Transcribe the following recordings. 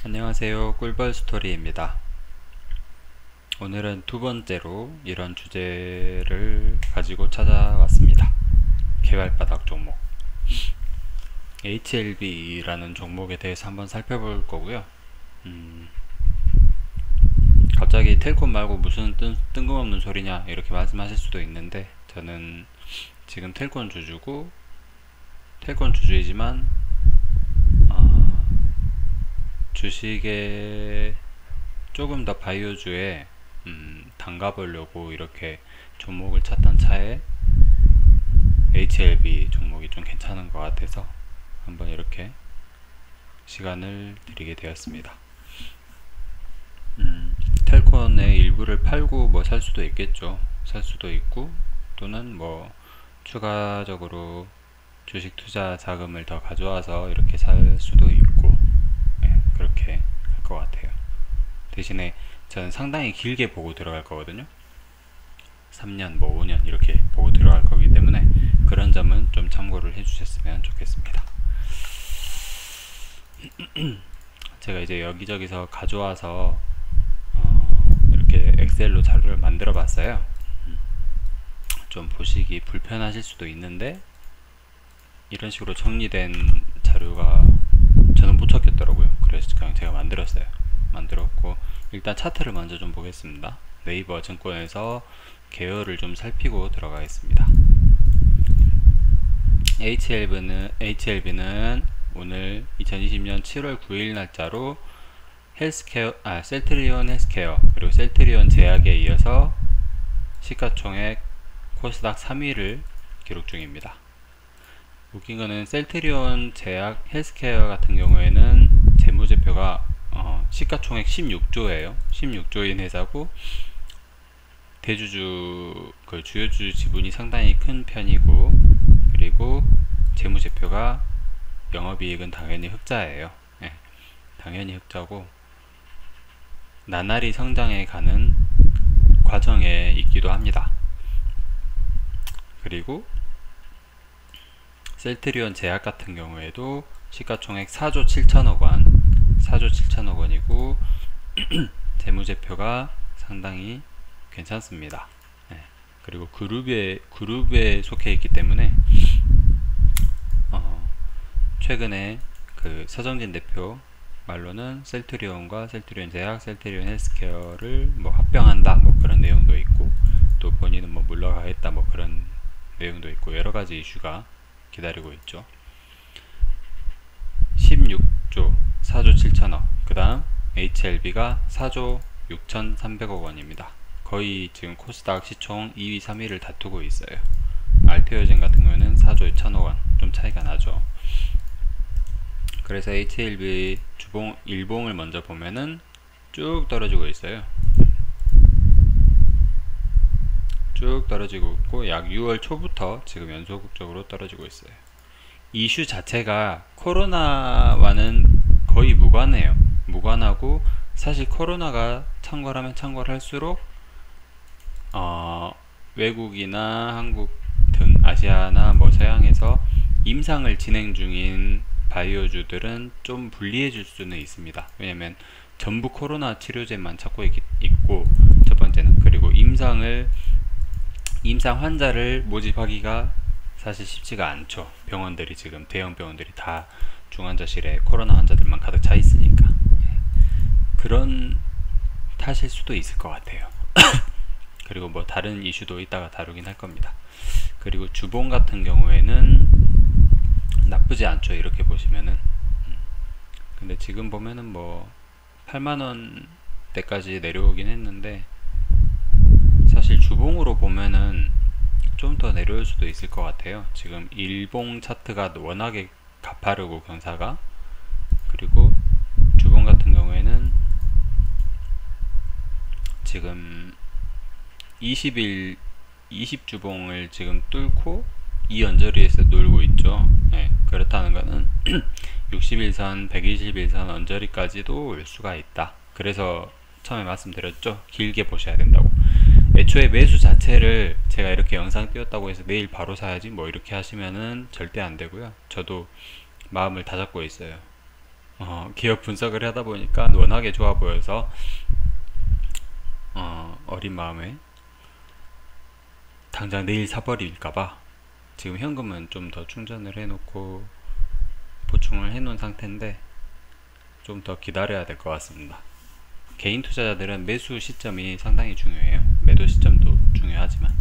안녕하세요. 꿀벌 스토리입니다. 오늘은 두 번째로 이런 주제를 가지고 찾아왔습니다. 개발바닥 종목 HLB라는 종목에 대해서 한번 살펴볼 거고요. 갑자기 텔콤 말고 무슨 뜬금없는 소리냐 이렇게 말씀하실 수도 있는데, 저는 지금 텔콤 주주고 텔콤 주주이지만 주식에 조금 더 바이오주에 담가보려고 이렇게 종목을 찾던 차에 HLB 종목이 좀 괜찮은 것 같아서 한번 이렇게 시간을 드리게 되었습니다. 텔콘의 일부를 팔고 뭐 살 수도 있겠죠. 살 수도 있고, 또는 뭐 추가적으로 주식 투자 자금을 더 가져와서 이렇게 살 수도 있고, 그렇게 할 것 같아요. 대신에 저는 상당히 길게 보고 들어갈 거거든요. 3년, 뭐 5년 이렇게 보고 들어갈 거기 때문에 그런 점은 좀 참고를 해주셨으면 좋겠습니다. 제가 이제 여기저기서 가져와서 이렇게 엑셀로 자료를 만들어 봤어요. 좀 보시기 불편하실 수도 있는데, 이런 식으로 정리된 자료가 저는 못 찾겠더라고요. 그래서 그냥 제가 만들었고, 일단 차트를 먼저 좀 보겠습니다. 네이버 증권에서 계열을 좀 살피고 들어가겠습니다. HLB는 오늘 2020년 7월 9일 날짜로 셀트리온 헬스케어 그리고 셀트리온 제약에 이어서 시가총액 코스닥 3위를 기록 중입니다. 웃긴 거는 셀트리온 제약 헬스케어 같은 경우에는 재무제표가 시가총액 16조예요. 16조인 회사고, 대주주 주요주 지분이 상당히 큰 편이고, 그리고 재무제표가 영업이익은 당연히 흑자예요. 당연히 흑자고 나날이 성장해 가는 과정에 있기도 합니다. 그리고 셀트리온 제약 같은 경우에도 시가총액 4조 7천억 원이고 재무제표가 상당히 괜찮습니다. 그리고 그룹에 속해 있기 때문에 최근에 그 서정진 대표 말로는 셀트리온과 셀트리온 제약, 셀트리온 헬스케어를 뭐 합병한다 뭐 그런 내용도 있고, 또 본인은 뭐 물러가겠다 뭐 그런 내용도 있고, 여러가지 이슈가 기다리고 있죠. 16조 4조 7천억, 그 다음 HLB가 4조 6,300억 원입니다. 거의 지금 코스닥 시총 2위 3위를 다투고 있어요. 알테오젠 같은 경우에는 4조 2천억 원, 좀 차이가 나죠. 그래서 HLB 일봉을 먼저 보면은 쭉 떨어지고 있어요. 쭉 떨어지고 있고, 약 6월 초부터 지금 연속적으로 떨어지고 있어요. 이슈 자체가 코로나와는 거의 무관하고, 사실 코로나가 창궐하면 창궐할수록 외국이나 한국 등 아시아나 뭐 서양에서 임상을 진행 중인 바이오주들은 좀 불리해 줄 수는 있습니다. 왜냐면 전부 코로나 치료제만 찾고 있고, 첫 번째는, 그리고 임상 환자를 모집하기가 사실 쉽지가 않죠. 병원들이 지금 대형 병원들이 다 중환자실에 코로나 환자들만 가득 차 있으니까. 그런 탓일 수도 있을 것 같아요. 그리고 뭐 다른 이슈도 이따가 다루긴 할 겁니다. 그리고 주봉 같은 경우에는 나쁘지 않죠. 이렇게 보시면은. 근데 지금 보면은 뭐 8만원대까지 내려오긴 했는데, 사실 주봉으로 보면은 좀 더 내려올 수도 있을 것 같아요. 지금 일봉 차트가 워낙에 가파르고 경사가, 그리고 주봉 같은 경우에는 지금 20주봉을 지금 뚫고 이 언저리에서 놀고 있죠. 그렇다는 것은 61선, 121선 언저리까지도 올 수가 있다. 그래서 처음에 말씀드렸죠. 길게 보셔야 된다고. 애초에 매수 자체를 제가 이렇게 영상 띄웠다고 해서 내일 바로 사야지 뭐 이렇게 하시면은 절대 안 되고요. 저도 마음을 다잡고 있어요. 기업 분석을 하다 보니까 워낙에 좋아 보여서 어린 마음에 당장 내일 사버릴까봐 지금 현금은 좀 더 충전을 해놓고 보충을 해놓은 상태인데 좀 더 기다려야 될 것 같습니다. 개인 투자자들은 매수 시점이 상당히 중요해요. 매도 시점도 중요하지만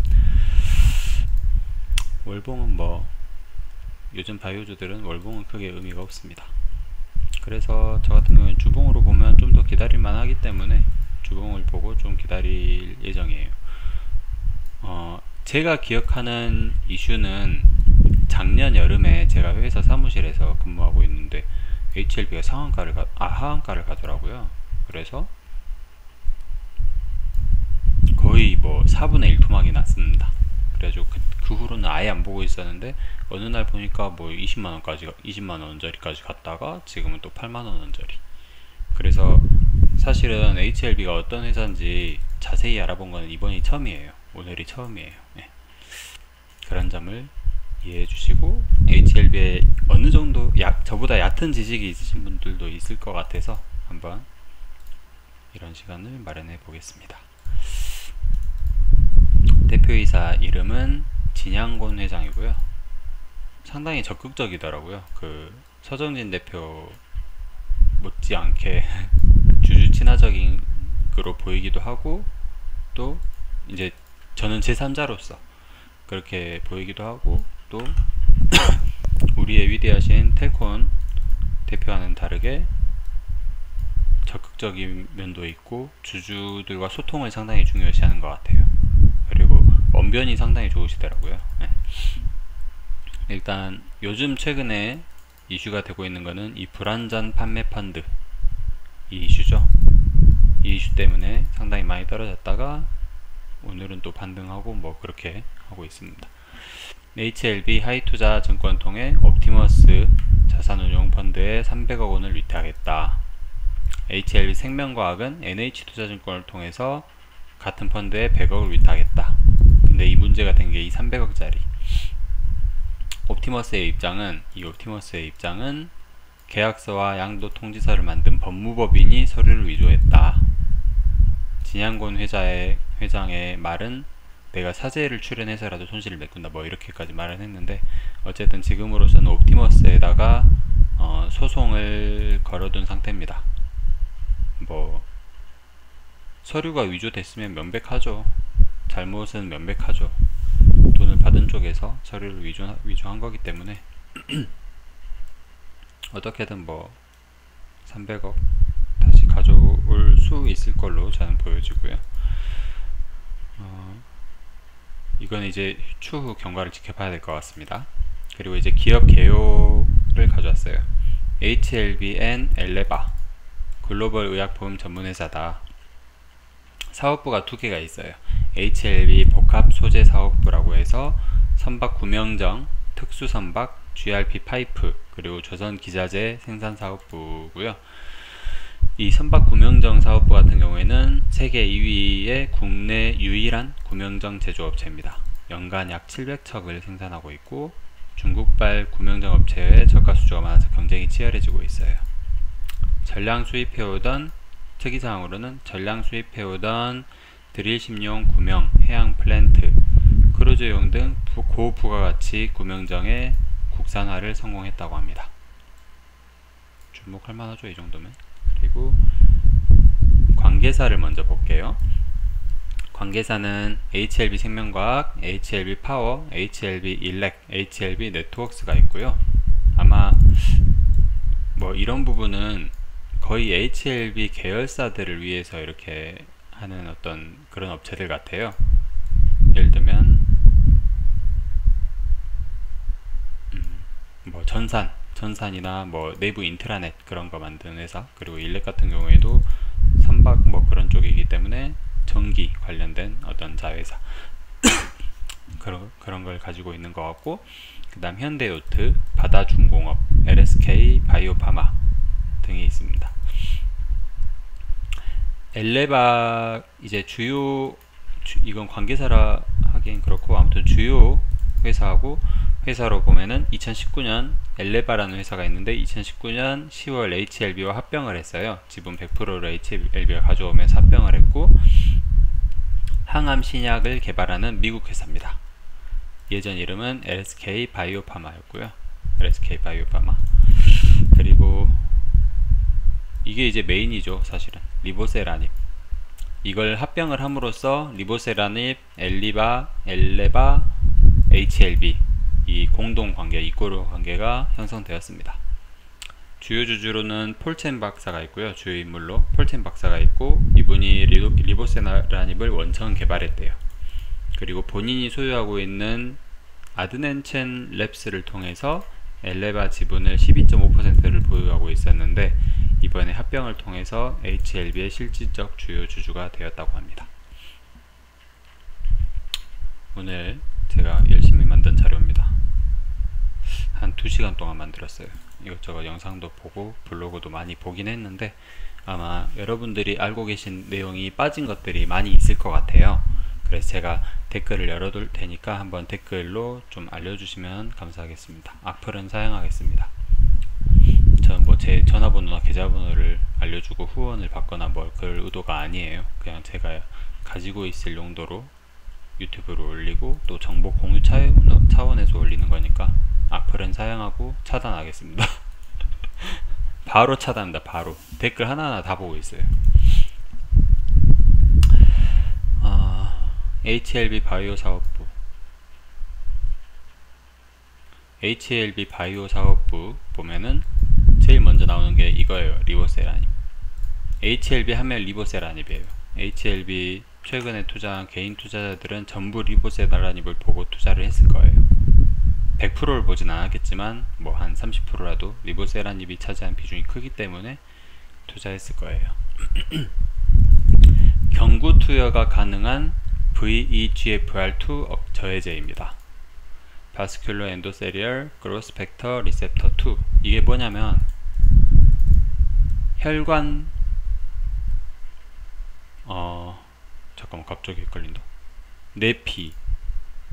월봉은 뭐 요즘 바이오주들은 월봉은 크게 의미가 없습니다. 그래서 저 같은 경우는 주봉으로 보면 좀 더 기다릴만 하기 때문에 주봉을 보고 좀 기다릴 예정이에요. 제가 기억하는 이슈는 작년 여름에 제가 회사 사무실에서 근무하고 있는데 HLB가 하한가를 가더라고요. 그래서 거의 뭐 4분의 1 토막이 났습니다. 그래가지고 그 후로는 아예 안 보고 있었는데 어느 날 보니까 뭐 20만원짜리까지 갔다가 지금은 또 8만원짜리. 그래서 사실은 HLB가 어떤 회사인지 자세히 알아본 건 이번이 처음이에요. 오늘이 처음이에요. 네. 그런 점을 이해해 주시고 HLB에 어느 정도 저보다 얕은 지식이 있으신 분들도 있을 것 같아서 한번 이런 시간을 마련해 보겠습니다. 대표이사 이름은 진양곤 회장이고요. 상당히 적극적이더라고요. 그 서정진 대표 못지않게 주주 친화적인 으로 보이기도 하고 또 이제 저는 제3자로서 그렇게 보이기도 하고 또 우리의 위대하신 텔콘 대표와는 다르게 적극적인 면도 있고 주주들과 소통을 상당히 중요시하는 것 같아요. 그리고 언변이 상당히 좋으시더라고요. 네. 일단 요즘 최근에 이슈가 되고 있는 거는 이 불안전 판매 펀드 이 이슈죠. 이 이슈 때문에 상당히 많이 떨어졌다가 오늘은 또 반등하고 뭐 그렇게 하고 있습니다. HLB 하이투자 증권 통해 옵티머스 자산운용 펀드에 300억 원을 위탁하겠다. HLB 생명과학은 NH투자증권을 통해서 같은 펀드에 100억을 위탁하겠다. 근데 이 문제가 된 게 이 300억짜리 옵티머스의 입장은 계약서와 양도 통지서를 만든 법무법인이 서류를 위조했다. 진양곤 회장의 말은 내가 사재를 출연해서라도 손실을 메꾼다 뭐 이렇게까지 말을 했는데 어쨌든 지금으로서는 옵티머스에다가 소송을 걸어둔 상태입니다. 뭐 서류가 위조됐으면 명백하죠. 잘못은 명백하죠. 돈을 받은 쪽에서 서류를 위조한 거기 때문에 어떻게든 뭐 300억 다시 가져올 수 있을 걸로 저는 보여지고요. 이건 이제 추후 경과를 지켜봐야 될 것 같습니다. 그리고 이제 기업 개요를 가져왔어요. HLBN 엘레바 글로벌 의약보험 전문회사다. 사업부가 두 개가 있어요. HLB 복합소재사업부라고 해서 선박 구명정, 특수선박, GRP 파이프, 그리고 조선기자재 생산사업부고요. 이 선박 구명정 사업부 같은 경우에는 세계 2위의 국내 유일한 구명정 제조업체입니다. 연간 약 700척을 생산하고 있고 중국발 구명정 업체의 저가 수주가 많아서 경쟁이 치열해지고 있어요. 특이사항으로는 전량 수입해오던 드릴심용 구명, 해양 플랜트, 크루즈용 등 고부가가치 구명정의 국산화를 성공했다고 합니다. 주목할 만하죠, 이 정도면. 그리고 관계사를 먼저 볼게요. 관계사는 HLB 생명과학, HLB 파워, HLB 일렉, HLB 네트워크스가 있고요. 아마 뭐 이런 부분은 거의 HLB 계열사들을 위해서 이렇게 하는 어떤 그런 업체들 같아요. 예를 들면 뭐 전산이나 뭐 내부 인트라넷 그런 거 만드는 회사, 그리고 일렉 같은 경우에도 선박 뭐 그런 쪽이기 때문에 전기 관련된 어떤 자회사 그런 걸 가지고 있는 것 같고, 그 다음 현대요트, 바다중공업, LSK 바이오파마 등이 있습니다. 엘레바 이제 이건 관계사라 하긴 그렇고 아무튼 주요 회사하고 회사로 보면은 2019년 엘레바라는 회사가 있는데 2019년 10월 HLB와 합병을 했어요. 지분 100%를 HLB가 가져오면서 합병을 했고, 항암 신약을 개발하는 미국 회사입니다. 예전 이름은 LSK 바이오파마였고요. LSK 바이오파마. 그리고 이게 이제 메인이죠. 사실은 리보세라닙. 이걸 합병을 함으로써 리보세라닙, 엘레바, HLB 이 공동관계, 이꼬르 관계가 형성되었습니다. 주요 주주로는 폴첸 박사가 있고요. 주요 인물로 폴첸 박사가 있고, 이분이 리보세라닙을 원천 개발했대요. 그리고 본인이 소유하고 있는 아드넨첸 랩스를 통해서 엘레바 지분을 12.5%를 보유하고 있었는데, 이번에 합병을 통해서 HLB의 실질적 주요 주주가 되었다고 합니다. 오늘 제가 열심히 만든 자료입니다. 한 2시간 동안 만들었어요. 이것저것 영상도 보고 블로그도 많이 보긴 했는데, 아마 여러분들이 알고 계신 내용이 빠진 것들이 많이 있을 것 같아요. 그래서 제가 댓글을 열어둘 테니까 한번 댓글로 좀 알려주시면 감사하겠습니다. 악플은 사양하겠습니다. 저는 뭐 제 전화번호나 계좌번호를 알려주고 후원을 받거나 뭐 그럴 의도가 아니에요. 그냥 제가 가지고 있을 용도로 유튜브로 올리고 또 정보 공유 차원에서 올리는 거니까 악플은 사양하고 차단하겠습니다. 바로 차단합니다. 바로 댓글 하나하나 다 보고 있어요. HLB 바이오 사업부. HLB 바이오 사업부 보면은 제일 먼저 나오는 게 이거예요. 리보세라닙. HLB 하면 리보세라닙이에요. HLB 최근에 투자한 개인 투자자들은 전부 리보세라닙을 보고 투자를 했을 거예요. 100%를 보진 않았겠지만 뭐 한 30%라도 리보세라닙이 차지한 비중이 크기 때문에 투자했을 거예요. 경구 투여가 가능한 VEGFR2 저해제입니다. 바스큘러 엔도세리얼 그로스 팩터 리셉터 2. 이게 뭐냐면 혈관 잠깐만 갑자기 헷갈린다. 내피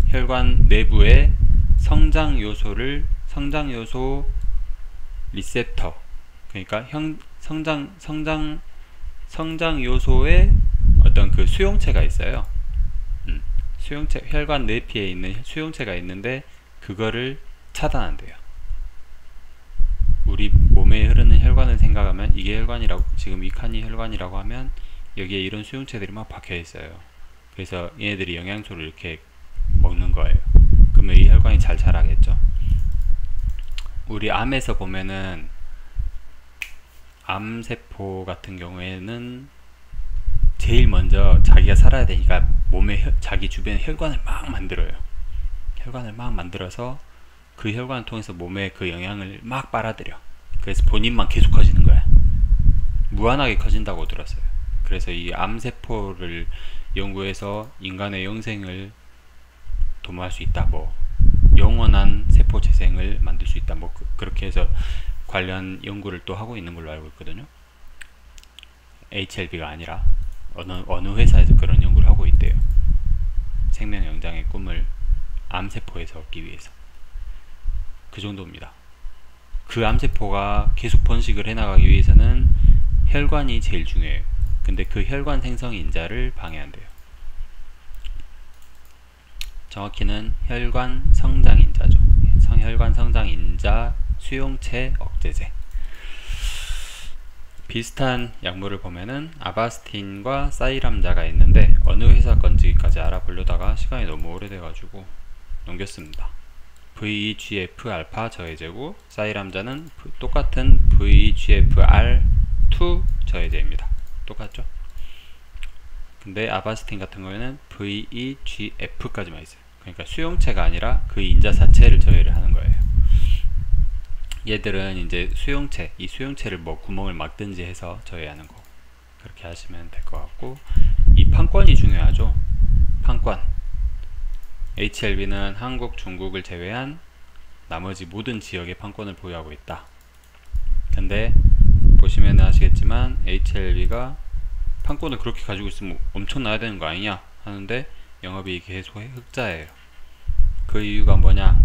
혈관 내부의 성장 요소 리셉터, 그러니까 성장 요소의 어떤 그 수용체가 있어요. 수용체, 혈관 내피에 있는 수용체가 있는데 그거를 차단한대요. 우리 몸에 흐르는 혈관을 생각하면 이게 혈관이라고, 지금 이 칸이 혈관이라고 하면 여기에 이런 수용체들이 막 박혀 있어요. 그래서 얘네들이 영양소를 이렇게 먹는 거예요. 그러면 이 혈관이 잘 자라겠죠. 우리 암에서 보면은 암세포 같은 경우에는 제일 먼저 자기가 살아야 되니까 몸에 자기 주변에 혈관을 막 만들어요. 혈관을 막 만들어서 그 혈관을 통해서 몸에 그 영양을 막 빨아들여. 그래서 본인만 계속 커지는 거야. 무한하게 커진다고 들었어요. 그래서 이 암세포를 연구해서 인간의 영생을 도모할 수 있다. 뭐 영원한 세포 재생을 만들 수 있다. 뭐 그렇게 해서 관련 연구를 또 하고 있는 걸로 알고 있거든요. HLB가 아니라 어느 회사에서 그런 연구를 하고 있대요. 생명연장의 꿈을 암세포에서 얻기 위해서. 그 정도입니다. 그 암세포가 계속 번식을 해나가기 위해서는 혈관이 제일 중요해요. 근데 그 혈관 생성 인자를 방해한대요. 정확히는 혈관 성장 인자죠. 혈관 성장 인자 수용체 억제제. 비슷한 약물을 보면은 아바스틴과 사이람자가 있는데 어느 회사 건지까지 알아보려다가 시간이 너무 오래돼가지고 넘겼습니다. VEGF 알파 저해제고, 사이람자는 똑같은 VEGFR2 저해제입니다. 똑같죠? 근데 아바스틴 같은 경우에는 VEGF까지만 있어요. 그러니까 수용체가 아니라 그 인자 자체를 저해를 하는 거예요. 얘들은 이제 수용체, 이 수용체를 뭐 구멍을 막든지 해서 저해하는 거. 그렇게 하시면 될 것 같고, 이 판권이 중요하죠. 판권. HLB는 한국, 중국을 제외한 나머지 모든 지역의 판권을 보유하고 있다. 근데 보시면 아시겠지만 HLB가 판권을 그렇게 가지고 있으면 엄청나야 되는 거 아니냐 하는데 영업이익이 계속 흑자예요. 그 이유가 뭐냐?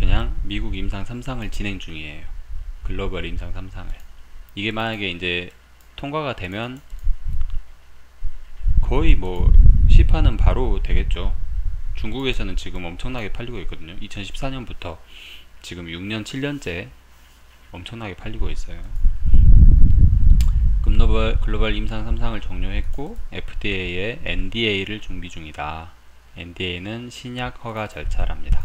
그냥 미국 임상 3상을 진행 중이에요. 글로벌 임상 3상을. 이게 만약에 이제 통과가 되면 거의 뭐 시판은 바로 되겠죠. 중국에서는 지금 엄청나게 팔리고 있거든요. 2014년부터 지금 6년 7년째 엄청나게 팔리고 있어요. 글로벌 임상 3상을 종료했고 FDA에 NDA를 준비 중이다. NDA는 신약 허가 절차랍니다.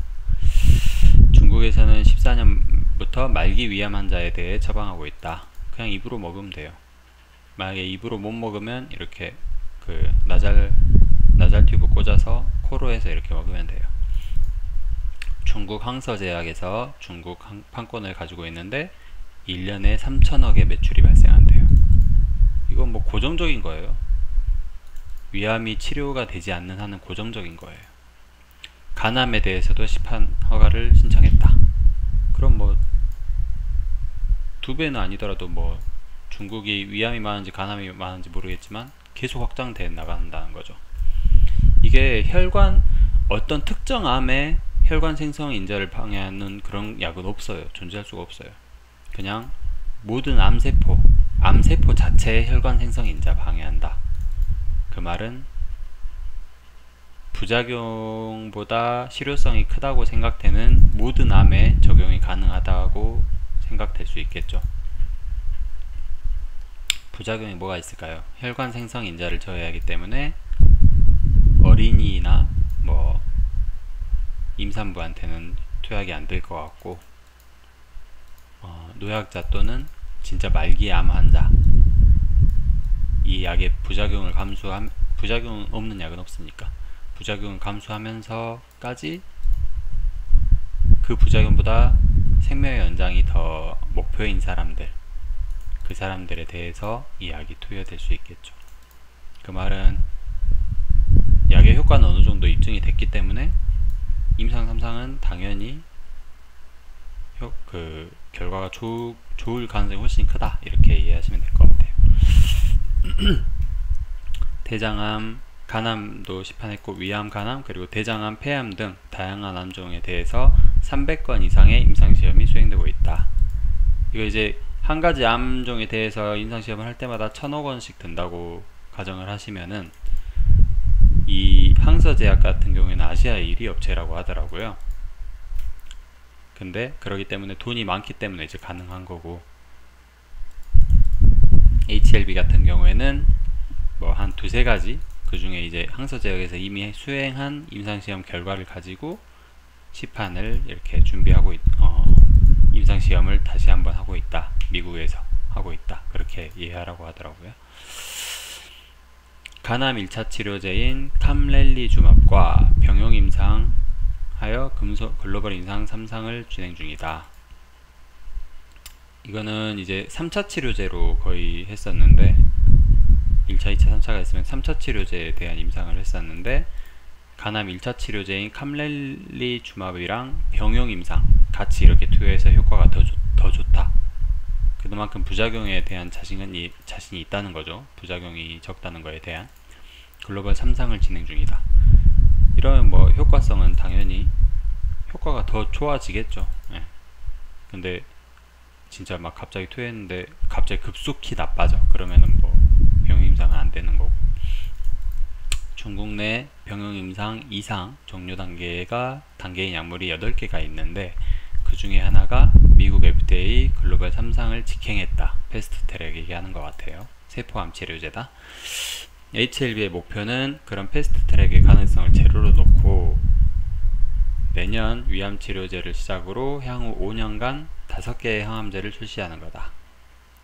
중국에서는 14년부터 말기 위암 환자에 대해 처방하고 있다. 그냥 입으로 먹으면 돼요. 만약에 입으로 못 먹으면 이렇게 그 나잘 튜브 꽂아서 코로 해서 이렇게 먹으면 돼요. 중국 항서제약에서 중국 판권을 가지고 있는데 1년에 3천억의 매출이 발생한대요. 이건 뭐 고정적인 거예요. 위암이 치료가 되지 않는 한은 고정적인 거예요. 간암에 대해서도 시판 허가를 신청했다. 그럼 뭐 2배는 아니더라도 뭐 중국이 위암이 많은지 간암이 많은지 모르겠지만 계속 확장돼 나간다는 거죠. 이게 혈관, 어떤 특정 암의 혈관 생성 인자를 방해하는 그런 약은 없어요. 존재할 수가 없어요. 그냥 모든 암세포 자체의 혈관 생성 인자 방해한다. 그 말은 부작용보다 실효성이 크다고 생각되는 모든 암에 적용이 가능하다고 생각될 수 있겠죠. 부작용이 뭐가 있을까요? 혈관 생성 인자를 저해하기 때문에 어린이나 뭐 임산부한테는 투약이 안 될 것 같고, 노약자 또는 진짜 말기 암 환자, 이 약의 부작용을 부작용 없는 약은 없으니까 부작용을 감수하면서까지 그 부작용보다 생명의 연장이 더 목표인 사람들, 그 사람들에 대해서 이 약이 투여될 수 있겠죠. 그 말은 약의 효과는 어느 정도 입증이 됐기 때문에 임상 3상은 당연히 그 결과가 좋을 가능성이 훨씬 크다, 이렇게 이해하시면 될 것 같아요. 대장암, 간암도 시판했고 위암, 간암, 그리고 대장암, 폐암 등 다양한 암종에 대해서 300건 이상의 임상시험이 수행되고 있다. 이거 이제 한 가지 암종에 대해서 임상시험을 할 때마다 1000억 원씩 든다고 가정을 하시면은, 이 항서제약 같은 경우에는 아시아의 1위 업체라고 하더라고요. 근데 그러기 때문에 돈이 많기 때문에 이제 가능한 거고, HLB 같은 경우에는 뭐 한 2-3가지, 그 중에 이제 항서제약에서 이미 수행한 임상시험 결과를 가지고 시판을 이렇게 준비하고 임상시험을 다시 한번 하고 있다. 미국에서 하고 있다. 그렇게 이해하라고 하더라고요. 간암 1차 치료제인 캄렐리주맙과 병용 임상하여 글로벌 임상 3상을 진행 중이다. 이거는 이제 3차 치료제로 거의 했었는데, 1차, 2차, 3차가 있으면 3차 치료제에 대한 임상을 했었는데, 간암 1차 치료제인 캄렐리주맙이랑 병용 임상 같이 이렇게 투여해서 효과가 더 좋다. 그만큼 부작용에 대한 자신이 있다는 거죠. 부작용이 적다는 거에 대한. 글로벌 3상을 진행 중이다. 이러면 뭐 효과성은 당연히 효과가 더 좋아지겠죠. 예. 근데 진짜 막 갑자기 투여했는데 갑자기 급속히 나빠져. 그러면은 뭐 병용임상은 안 되는 거고. 중국 내 병용임상 이상 종료 단계인 약물이 8개가 있는데, 그 중에 하나가 미국 FDA 글로벌 3상을 직행했다. 패스트 트랙 얘기하는 것 같아요. 세포암 치료제다. HLB의 목표는 그런 패스트 트랙의 가능성을 제로로 놓고 내년 위암 치료제를 시작으로 향후 5년간 5개의 항암제를 출시하는 거다.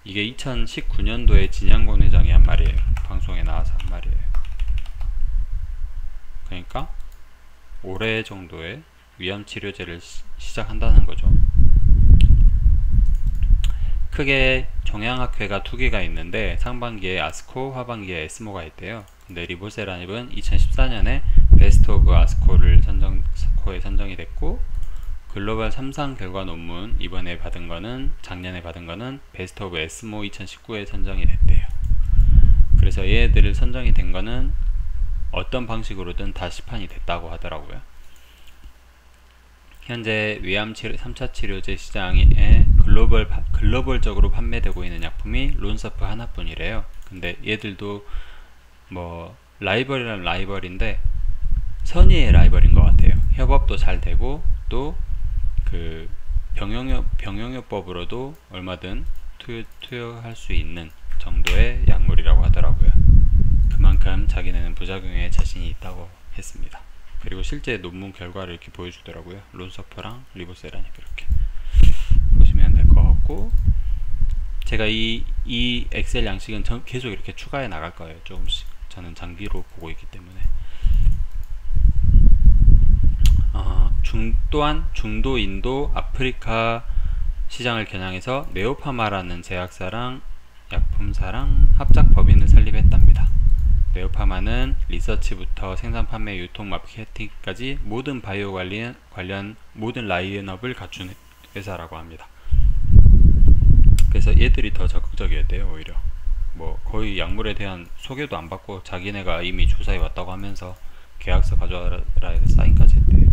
이게 2019년도에 진양곤 회장이 한 말이에요. 방송에 나와서 한 말이에요. 그러니까 올해 정도에 위암 치료제를 시작한다는 거죠. 크게 종양학회가 2개가 있는데 상반기에 아스코, 하반기에 에스모가 있대요. 근데 리보세라닙은 2014년에 베스트 오브 아스코에 선정이 됐고, 글로벌 3상 결과 논문 작년에 받은 거는 베스트 오브 에스모 2019에 선정이 됐대요. 그래서 얘네들을 선정이 된 거는 어떤 방식으로든 다 시판이 됐다고 하더라고요. 현재 위암 3차 치료제 시장에 글로벌적으로 판매되고 있는 약품이 론서프 하나뿐이래요. 근데 얘들도 뭐 라이벌이란 라이벌인데 선의의 라이벌인 것 같아요. 협업도 잘 되고 또 그 병용요법으로도 얼마든 투여할 수 있는 정도의 약물이라고 하더라고요. 그만큼 자기네는 부작용에 자신이 있다고 했습니다. 그리고 실제 논문 결과를 이렇게 보여주더라고요. 론서프랑 리보세라닙 이렇게 보시면 될 것 같고, 제가 이 엑셀 양식은 계속 이렇게 추가해 나갈 거예요. 조금씩. 저는 장기로 보고 있기 때문에. 또한 중도, 인도, 아프리카 시장을 겨냥해서 네오파마라는 제약사랑 약품사랑 합작 법인을 설립했답니다. 네오파마는 리서치부터 생산, 판매, 유통, 마케팅까지 모든 바이오 관련 모든 라인업을 갖춘 회사라고 합니다. 그래서 얘들이 더 적극적이었대요. 오히려 뭐 거의 약물에 대한 소개도 안 받고 자기네가 이미 조사해 왔다고 하면서 계약서 가져와라 해서 사인까지 했대요.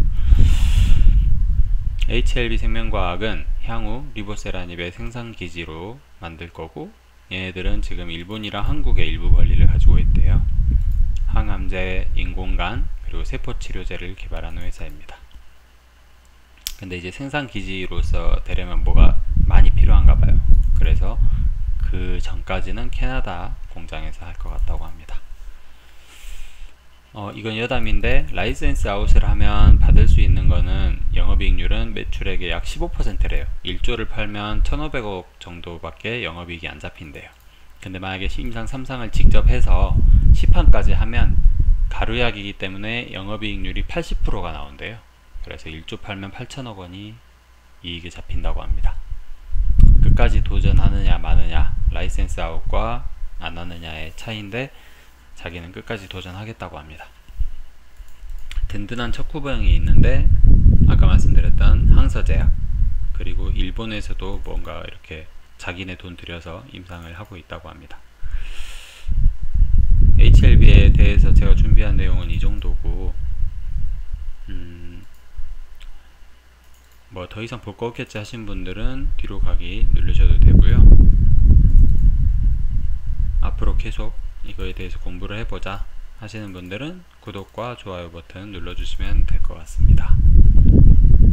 HLB 생명과학은 향후 리보세라닙의 생산기지로 만들 거고, 얘네들은 지금 일본이랑 한국의 일부 권리를 가지고 있대요. 항암제, 인공간, 그리고 세포치료제를 개발하는 회사입니다. 근데 이제 생산기지로서 되려면 뭐가 많이 필요한가 봐요. 그래서 그 전까지는 캐나다 공장에서 할 것 같다고 합니다. 이건 여담인데, 라이센스 아웃을 하면 받을 수 있는 거는 영업이익률은 매출액의 약 15%래요. 1조를 팔면 1,500억 정도밖에 영업이익이 안 잡힌대요. 근데 만약에 임상 3상을 직접 해서 시판까지 하면 가루약이기 때문에 영업이익률이 80%가 나온대요. 그래서 1조 팔면 8천억 원이 이익이 잡힌다고 합니다. 끝까지 도전하느냐 마느냐, 라이센스 아웃과 안 하느냐의 차이인데, 자기는 끝까지 도전하겠다고 합니다. 든든한 척후병이 있는데, 아까 말씀드렸던 항서제약, 그리고 일본에서도 뭔가 이렇게 자기네 돈 들여서 임상을 하고 있다고 합니다. HLB에 대해서 제가 준비한 내용은 이 정도고, 뭐 더 이상 볼 거 없겠지 하신 분들은 뒤로 가기 누르셔도 되고요. 앞으로 계속 이거에 대해서 공부를 해보자 하시는 분들은 구독과 좋아요 버튼 눌러주시면 될 것 같습니다.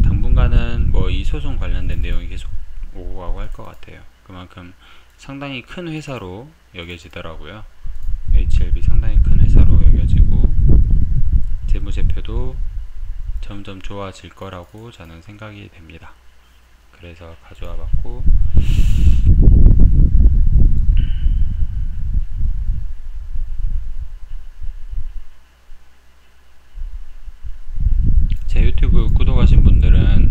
당분간은 뭐 이 소송 관련된 내용이 계속 오고 가고 할 것 같아요. 그만큼 상당히 큰 회사로 여겨지더라고요. HLB 상당히 큰 회사로 여겨지고, 재무제표도 점점 좋아질 거라고 저는 생각이 됩니다. 그래서 가져와 봤고, 제 유튜브 구독하신 분들은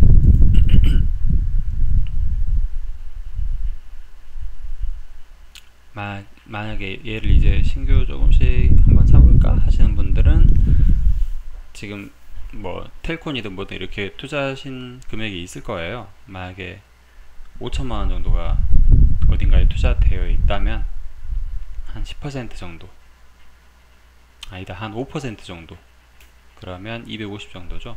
만약에 얘를 이제 신규 조금씩 한번 사볼까 하시는 분들은 지금 뭐 텔콘이든 뭐든 이렇게 투자하신 금액이 있을 거예요. 만약에 5천만원 정도가 어딘가에 투자되어 있다면 한 10% 정도, 아니다, 한 5% 정도, 그러면 250 정도죠.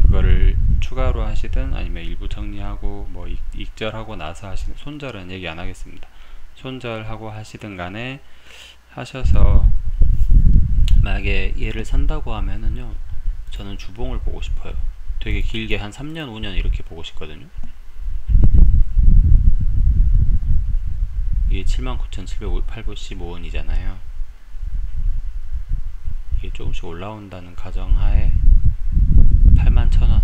그거를 추가로 하시든 아니면 일부 정리하고 뭐 익절하고 나서 하시는, 손절은 얘기 안 하겠습니다. 손절하고 하시든 간에 하셔서, 만약에 얘를 산다고 하면은요, 저는 주봉을 보고 싶어요. 되게 길게 한 3년 5년 이렇게 보고 싶거든요. 이게 79,785원이잖아요 이게 조금씩 올라온다는 가정하에 81,000원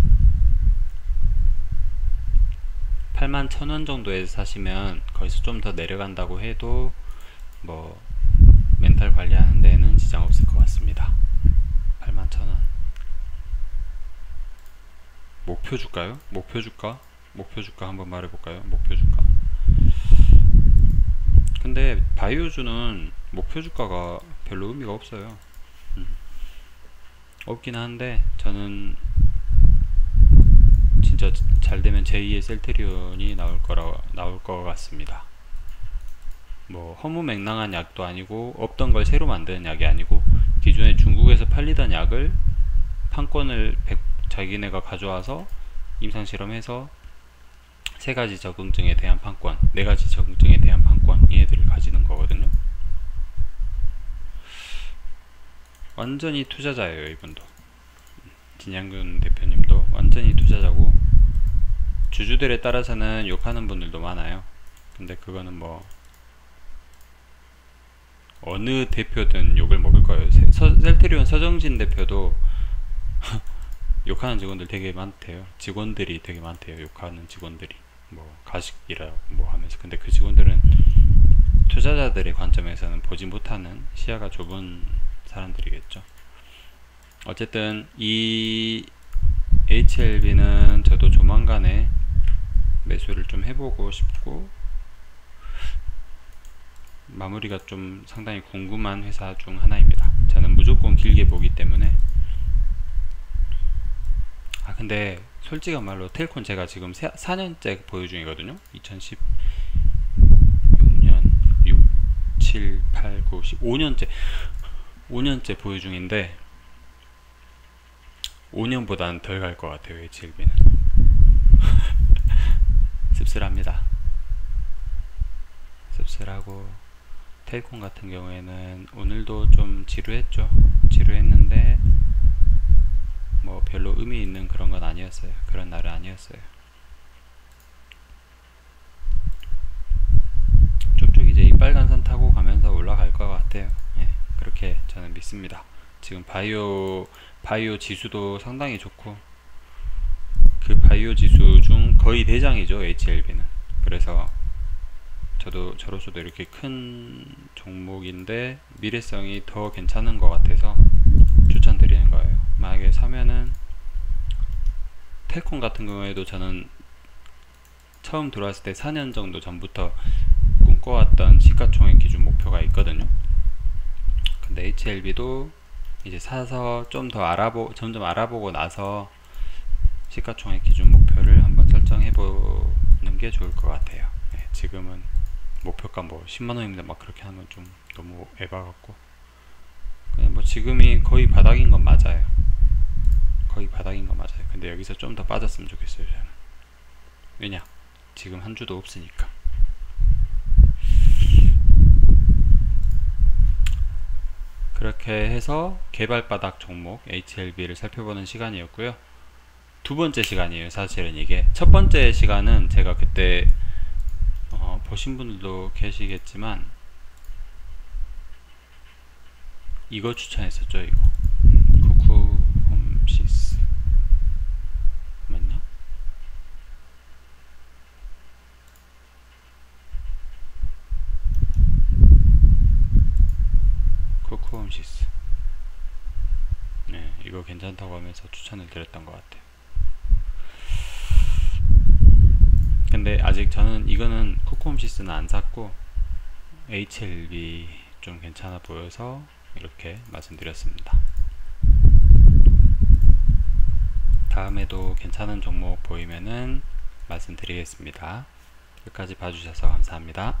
81,000원 정도에서 사시면, 거기서 좀 더 내려간다고 해도 뭐 멘탈 관리하는 데는 지장 없을 것 같습니다. 81,000원 목표 주가요? 목표 주가 한번 말해볼까요? 목표 주가. 근데 바이오주는 목표 주가가 별로 의미가 없어요. 없긴 한데, 저는 진짜 잘되면 제2의 셀트리온이 나올 것 같습니다. 뭐 허무맹랑한 약도 아니고, 없던 걸 새로 만드는 약이 아니고, 기존에 중국에서 팔리던 약을 판권을 자기네가 가져와서 임상실험해서 3가지 적응증에 대한 판권, 4가지 적응증에 대한 판권, 얘네들을 가지는 거거든요. 완전히 투자자예요, 이분도. 진양균 대표님도 완전히 투자자고, 주주들에 따라서는 욕하는 분들도 많아요. 근데 그거는 뭐 어느 대표든 욕을 먹을 거예요. 셀트리온 서정진 대표도 욕하는 직원들 되게 많대요. 직원들이 되게 많대요. 욕하는 직원들이 뭐 가식이라고 뭐 하면서. 근데 그 직원들은 투자자들의 관점에서는 보지 못하는 시야가 좁은 사람들이겠죠. 어쨌든 이 HLB는 저도 조만간에 매수를 좀 해보고 싶고, 마무리가 좀 상당히 궁금한 회사 중 하나입니다. 저는 무조건 길게 보기 때문에. 근데 솔직한 말로 텔콘 제가 지금 4년째 보유 중이거든요. 2016년 6, 7, 8, 9, 10 5년째 보유 중인데 5년보다는 덜 갈 것 같아요. HLB는 씁쓸합니다. 씁쓸하고, 텔콘 같은 경우에는 오늘도 좀 지루했죠. 지루했는데 뭐 별로 의미 있는 그런 건 아니었어요. 그런 날은 아니었어요. 쭉쭉 이제 이 빨간 선 타고 가면서 올라갈 것 같아요. 네, 그렇게 저는 믿습니다. 지금 바이오 지수도 상당히 좋고, 그 바이오 지수 중 거의 대장이죠, HLB는. 그래서 저로서도 이렇게 큰 종목인데 미래성이 더 괜찮은 것 같아서 추천드리는 거예요. 만약에 사면은, 텔콘 같은 경우에도 저는 처음 들어왔을 때 4년 정도 전부터 꿈꿔왔던 시가총액 기준 목표가 있거든요. 근데 HLB도 이제 사서 좀 더 점점 알아보고 나서 시가총액 기준 목표를 한번 설정해보는 게 좋을 것 같아요. 네, 지금은 목표가 뭐 10만원인데 막 그렇게 하면 좀 너무 에바 같고, 그냥 뭐 지금이 거의 바닥인 건 맞아요. 거의 바닥인 건 맞아요. 근데 여기서 좀 더 빠졌으면 좋겠어요, 저는. 왜냐? 지금 한 주도 없으니까. 그렇게 해서 개발바닥 종목 HLB를 살펴보는 시간이었고요. 두 번째 시간이에요. 사실은 이게 첫 번째 시간은 제가 그때 보신 분들도 계시겠지만 이거 추천했었죠. 이거 쿠쿠홈시스 맞나? 쿠쿠홈시스. 네, 이거 괜찮다고 하면서 추천을 드렸던 것 같아요. 근데 아직 저는 이거는 쿠쿠홈시스는 안 샀고 HLB 좀 괜찮아 보여서 이렇게 말씀드렸습니다. 다음에도 괜찮은 종목 보이면은 말씀드리겠습니다. 끝까지 봐주셔서 감사합니다.